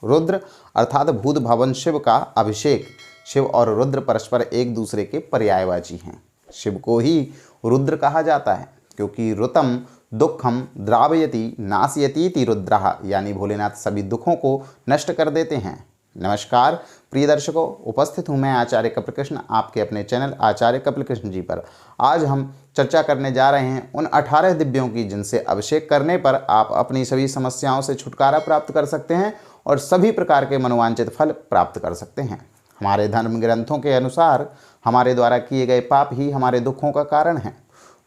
रुद्र अर्थात भूत भवन शिव का अभिषेक। शिव और रुद्र परस्पर एक दूसरे के पर्यायवाची हैं। शिव को ही रुद्र कहा जाता है क्योंकि ऋतम दुखम द्रावयति नाशयतीति रुद्रः, यानी भोलेनाथ सभी दुखों को नष्ट कर देते हैं। नमस्कार प्रिय दर्शकों, उपस्थित हूँ मैं आचार्य कपिल कृष्ण आपके अपने चैनल आचार्य कपिल कृष्ण जी पर। आज हम चर्चा करने जा रहे हैं उन 18 दिव्यों की जिनसे अभिषेक करने पर आप अपनी सभी समस्याओं से छुटकारा प्राप्त कर सकते हैं और सभी प्रकार के मनोवांछित फल प्राप्त कर सकते हैं। हमारे धर्म ग्रंथों के अनुसार हमारे द्वारा किए गए पाप ही हमारे दुखों का कारण है।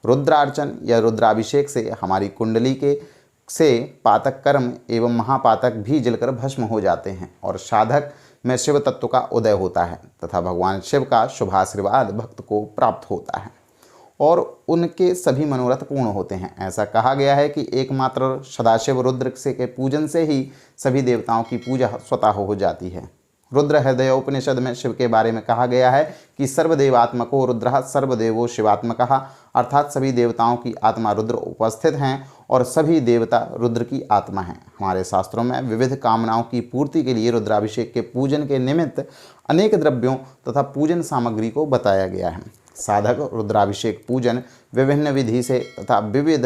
रुद्रार्चन या रुद्राभिषेक से हमारी कुंडली के से पातक कर्म एवं महापातक भी जलकर भस्म हो जाते हैं और साधक में शिव तत्व का उदय होता है तथा भगवान शिव का शुभाशीर्वाद भक्त को प्राप्त होता है और उनके सभी मनोरथ पूर्ण होते हैं। ऐसा कहा गया है कि एकमात्र सदाशिव रुद्र से के पूजन से ही सभी देवताओं की पूजा स्वतः हो जाती है। रुद्र हृदय उपनिषद में शिव के बारे में कहा गया है कि सर्वदेवात्मको रुद्रः सर्वदेवो शिवात्मकः, अर्थात सभी देवताओं की आत्मा रुद्र उपस्थित हैं और सभी देवता रुद्र की आत्मा हैं। हमारे शास्त्रों में विविध कामनाओं की पूर्ति के लिए रुद्राभिषेक के पूजन के निमित्त अनेक द्रव्यों तथा पूजन सामग्री को बताया गया है। साधक रुद्राभिषेक पूजन विभिन्न विधि से तथा विविध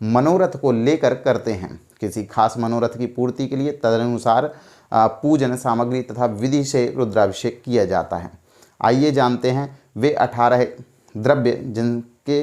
मनोरथ को लेकर करते हैं। किसी खास मनोरथ की पूर्ति के लिए तदनुसार पूजन सामग्री तथा विधि से रुद्राभिषेक किया जाता है। आइए जानते हैं वे 18 द्रव्य जिनके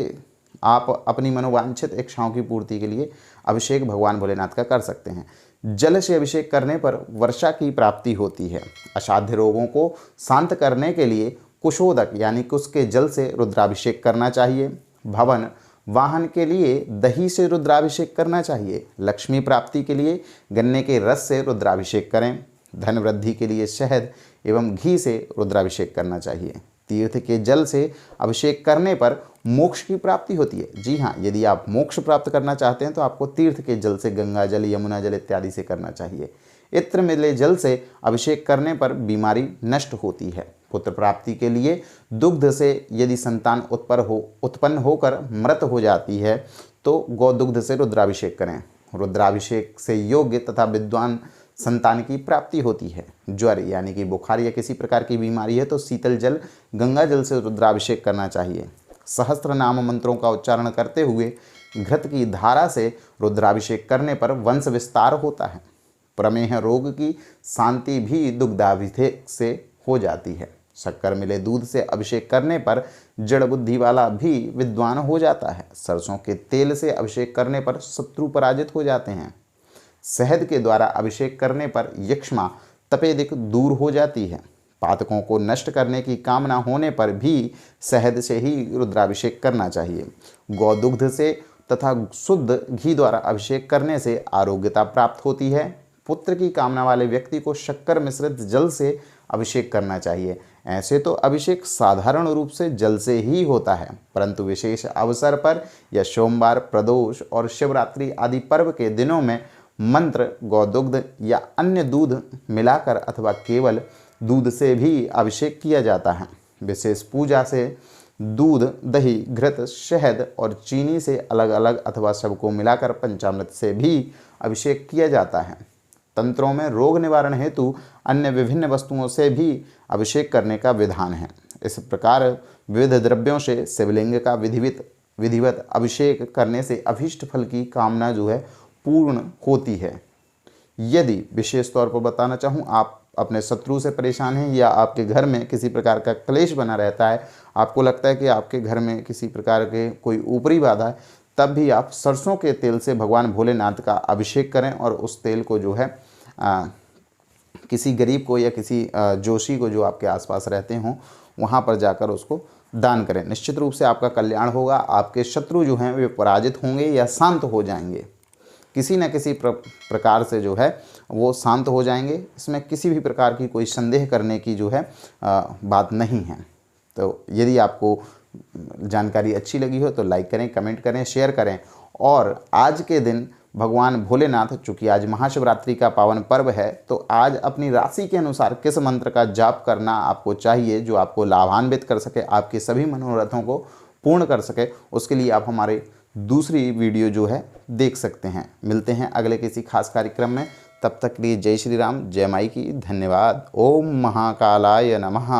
आप अपनी मनोवांछित इच्छाओं की पूर्ति के लिए अभिषेक भगवान भोलेनाथ का कर सकते हैं। जल से अभिषेक करने पर वर्षा की प्राप्ति होती है। असाध्य रोगों को शांत करने के लिए कुशोदक यानी कुश के जल से रुद्राभिषेक करना चाहिए। भवन वाहन के लिए दही से रुद्राभिषेक करना चाहिए। लक्ष्मी प्राप्ति के लिए गन्ने के रस से रुद्राभिषेक करें। धन वृद्धि के लिए शहद एवं घी से रुद्राभिषेक करना चाहिए। तीर्थ के जल से अभिषेक करने पर मोक्ष की प्राप्ति होती है। जी हाँ, यदि आप मोक्ष प्राप्त करना चाहते हैं तो आपको तीर्थ के जल से, गंगा जल, यमुना जल इत्यादि से करना चाहिए। इत्र मिले जल से अभिषेक करने पर बीमारी नष्ट होती है। पुत्र प्राप्ति के लिए दुग्ध से यदि संतान उत्पन्न होकर मृत हो जाती है तो गौदुग्ध से रुद्राभिषेक करें। रुद्राभिषेक से योग्य तथा विद्वान संतान की प्राप्ति होती है। ज्वर यानी कि बुखार या किसी प्रकार की बीमारी है तो शीतल जल, गंगा जल से रुद्राभिषेक करना चाहिए। सहस्त्र नाम मंत्रों का उच्चारण करते हुए घृत की धारा से रुद्राभिषेक करने पर वंश विस्तार होता है। प्रमेह रोग की शांति भी दुग्धाभिषेक से हो जाती है। शक्कर मिले दूध से अभिषेक करने पर जड़ बुद्धि वाला भी विद्वान हो जाता है। सरसों के तेल से अभिषेक करने पर शत्रु पराजित हो जाते हैं। शहद के द्वारा अभिषेक करने पर यक्ष्मा तपेदिक दूर हो जाती है। पातकों को नष्ट करने की कामना होने पर भी शहद से ही रुद्राभिषेक करना चाहिए। गौदुग्ध से तथा शुद्ध घी द्वारा अभिषेक करने से आरोग्यता प्राप्त होती है। पुत्र की कामना वाले व्यक्ति को शक्कर मिश्रित जल से अभिषेक करना चाहिए। ऐसे तो अभिषेक साधारण रूप से जल से ही होता है, परंतु विशेष अवसर पर या सोमवार, प्रदोष और शिवरात्रि आदि पर्व के दिनों में मंत्र, गौदुग्ध या अन्य दूध मिलाकर अथवा केवल दूध से भी अभिषेक किया जाता है। विशेष पूजा से दूध, दही, घृत, शहद और चीनी से अलग अलग अथवा सबको मिलाकर पंचामृत से भी अभिषेक किया जाता है। तंत्रों में रोग निवारण हेतु अन्य विभिन्न वस्तुओं से भी अभिषेक करने का विधान है। इस प्रकार विविध द्रव्यों से शिवलिंग का विधिवत अभिषेक करने से अभीष्ट फल की कामना जो है पूर्ण होती है। यदि विशेष तौर पर बताना चाहूँ, आप अपने शत्रु से परेशान हैं या आपके घर में किसी प्रकार का क्लेश बना रहता है, आपको लगता है कि आपके घर में किसी प्रकार के कोई ऊपरी बाधा है, तब भी आप सरसों के तेल से भगवान भोलेनाथ का अभिषेक करें और उस तेल को जो है किसी गरीब को या किसी जोशी को जो आपके आसपास रहते हों वहाँ पर जाकर उसको दान करें। निश्चित रूप से आपका कल्याण होगा। आपके शत्रु जो हैं वे पराजित होंगे या शांत हो जाएंगे। किसी न किसी प्रकार से जो है वो शांत हो जाएंगे। इसमें किसी भी प्रकार की कोई संदेह करने की जो है बात नहीं है। तो यदि आपको जानकारी अच्छी लगी हो तो लाइक करें, कमेंट करें, शेयर करें। और आज के दिन भगवान भोलेनाथ, चूँकि आज महाशिवरात्रि का पावन पर्व है, तो आज अपनी राशि के अनुसार किस मंत्र का जाप करना आपको चाहिए जो आपको लाभान्वित कर सके, आपके सभी मनोरथों को पूर्ण कर सके, उसके लिए आप हमारे दूसरी वीडियो जो है देख सकते हैं। मिलते हैं अगले किसी खास कार्यक्रम में। तब तक के लिए जय श्री राम, जय माई की, धन्यवाद। ओम महाकालाय नमः।